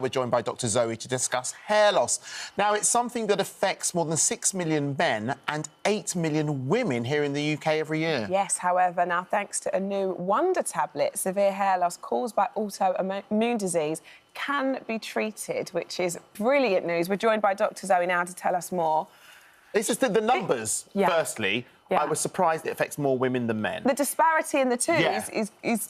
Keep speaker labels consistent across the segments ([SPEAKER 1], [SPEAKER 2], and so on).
[SPEAKER 1] We're joined by Dr. Zoe to discuss hair loss. Now, it's something that affects more than 6 million men and 8 million women here in the UK every year.
[SPEAKER 2] Yes, however, now thanks to a new wonder tablet, severe hair loss caused by autoimmune disease can be treated, which is brilliant news. We're joined by Dr. Zoe now to tell us more.
[SPEAKER 1] It's just that the numbers, firstly, I was surprised it affects more women than men.
[SPEAKER 2] The disparity in the two is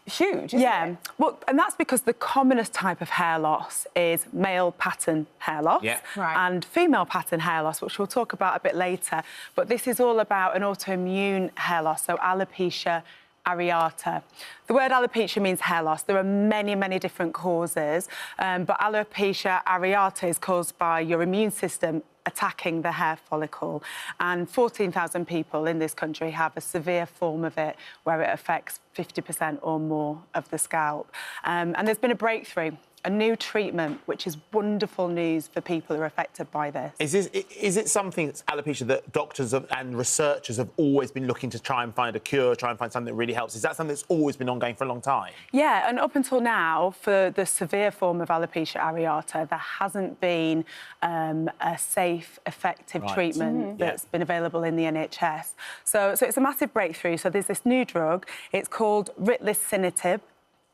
[SPEAKER 2] huge, isn't it?
[SPEAKER 3] Well, and that's because the commonest type of hair loss is male pattern hair loss and female pattern hair loss, which we'll talk about a bit later. But this is all about an autoimmune hair loss, so alopecia areata. The word alopecia means hair loss. There are many, many different causes, but alopecia areata is caused by your immune system attacking the hair follicle. And 14,000 people in this country have a severe form of it where it affects 50% or more of the scalp. And there's been a breakthrough, a new treatment, which is wonderful news for people who are affected by this.
[SPEAKER 1] Is it something that's alopecia that doctors and researchers have always been looking to try and find a cure, try and find something that really helps? Is that something that's always been ongoing for a long time?
[SPEAKER 3] Yeah, and up until now, for the severe form of alopecia areata, there hasn't been a safe, effective treatment that's been available in the NHS. So it's a massive breakthrough. So there's this new drug. It's called ritlecitinib.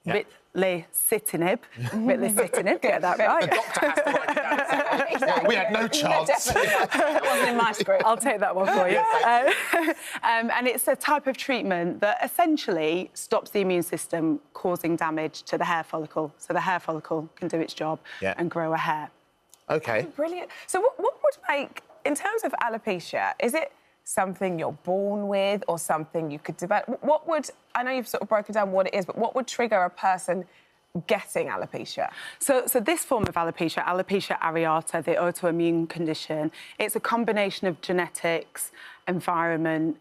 [SPEAKER 3] Ritlecitinib, get that right.
[SPEAKER 1] The doctor has to write it down. We had no chance.
[SPEAKER 2] That wasn't in my script.
[SPEAKER 3] I'll take that one for you. And it's a type of treatment that essentially stops the immune system causing damage to the hair follicle, so the hair follicle can do its job and grow a hair.
[SPEAKER 1] OK.
[SPEAKER 2] Brilliant. So what would make, in terms of alopecia, is it something you're born with or something you could develop? What would, I know you've sort of broken down what it is, but what would trigger a person getting alopecia?
[SPEAKER 3] So this form of alopecia, alopecia areata, the autoimmune condition, it's a combination of genetics, environment,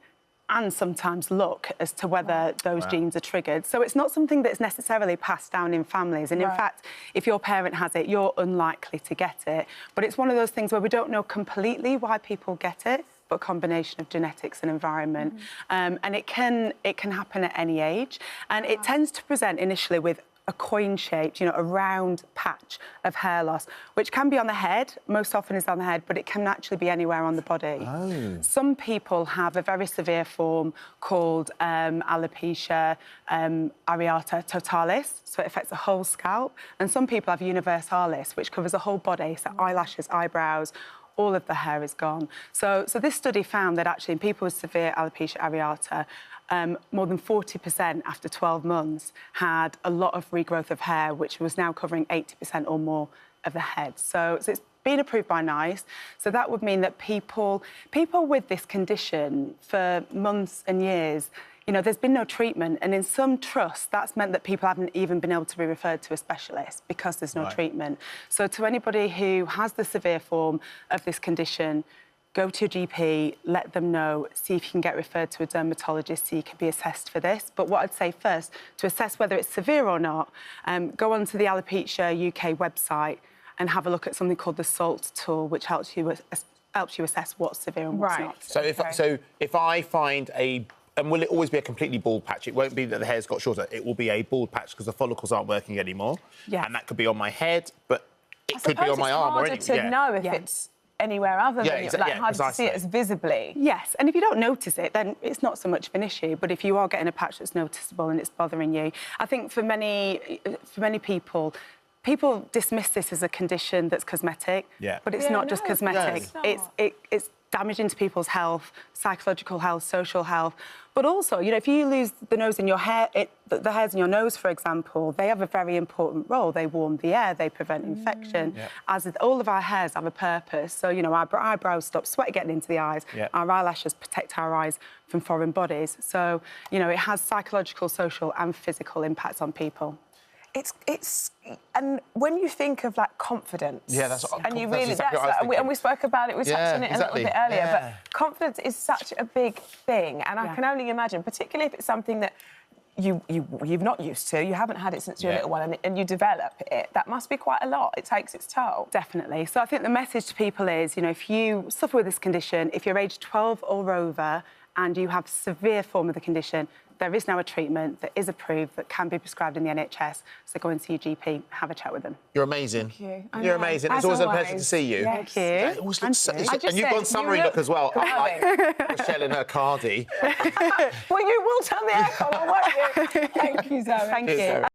[SPEAKER 3] and sometimes luck as to whether those genes are triggered. So it's not something that's necessarily passed down in families. And in fact, if your parent has it, you're unlikely to get it. But it's one of those things where we don't know completely why people get it, but a combination of genetics and environment. And it can happen at any age. And it tends to present initially with a coin-shaped, a round patch of hair loss, which can be on the head, most often is on the head, but it can actually be anywhere on the body. Some people have a very severe form called alopecia areata totalis, so it affects the whole scalp. And some people have universalis, which covers the whole body, so eyelashes, eyebrows, all of the hair is gone. So this study found that actually in people with severe alopecia areata, more than 40% after 12 months had a lot of regrowth of hair, which was now covering 80% or more of the head. So it's been approved by NICE. So that would mean that people with this condition for months and years, there's been no treatment, and in some trusts, that's meant that people haven't even been able to be referred to a specialist because there's no treatment. So to anybody who has the severe form of this condition, go to your GP, let them know, see if you can get referred to a dermatologist so you can be assessed for this. But what I'd say first, to assess whether it's severe or not, go onto the Alopecia UK website and have a look at something called the SALT tool, which helps you assess what's severe and what's not.
[SPEAKER 1] So if I find a... And will it always be a completely bald patch? It won't be that the hair's got shorter. It will be a bald patch because the follicles aren't working anymore. And that could be on my head, but it could be on my arm or anything.
[SPEAKER 2] It's harder to know if it's anywhere other than harder to see it as visibly.
[SPEAKER 3] Yes, and if you don't notice it, then it's not so much of an issue. But if you are getting a patch that's noticeable and it's bothering you, I think for many people dismiss this as a condition that's cosmetic, but it's not just cosmetic. It's damaging to people's health, psychological health, social health. But also, if you lose the nose in your hair, the hairs in your nose, for example, they have a very important role. They warm the air, they prevent infection. As all of our hairs have a purpose. So, our eyebrows stop sweat getting into the eyes. Our eyelashes protect our eyes from foreign bodies. So, it has psychological, social and physical impacts on people.
[SPEAKER 2] And when you think of confidence, and you really and we spoke about it, we touched on it a little bit earlier, but confidence is such a big thing, and I can only imagine, particularly if it's something that you've not used to, you haven't had it since you're a little one, and you develop it, that must be quite a lot. It takes its toll.
[SPEAKER 3] Definitely. So I think the message to people is, if you suffer with this condition, if you're age 12 or over and you have severe form of the condition, there is now a treatment that is approved that can be prescribed in the NHS. So go and see your GP, have a chat with them.
[SPEAKER 1] You're amazing.
[SPEAKER 2] Thank you.
[SPEAKER 1] You're amazing. It's always a pleasure to see you.
[SPEAKER 3] Thank you.
[SPEAKER 1] It always looks so, and you've got summery look as well. Like Michelle in her cardi.
[SPEAKER 2] Well, you will turn the aircon on, won't you? Thank you, Zoe.
[SPEAKER 3] Thank you.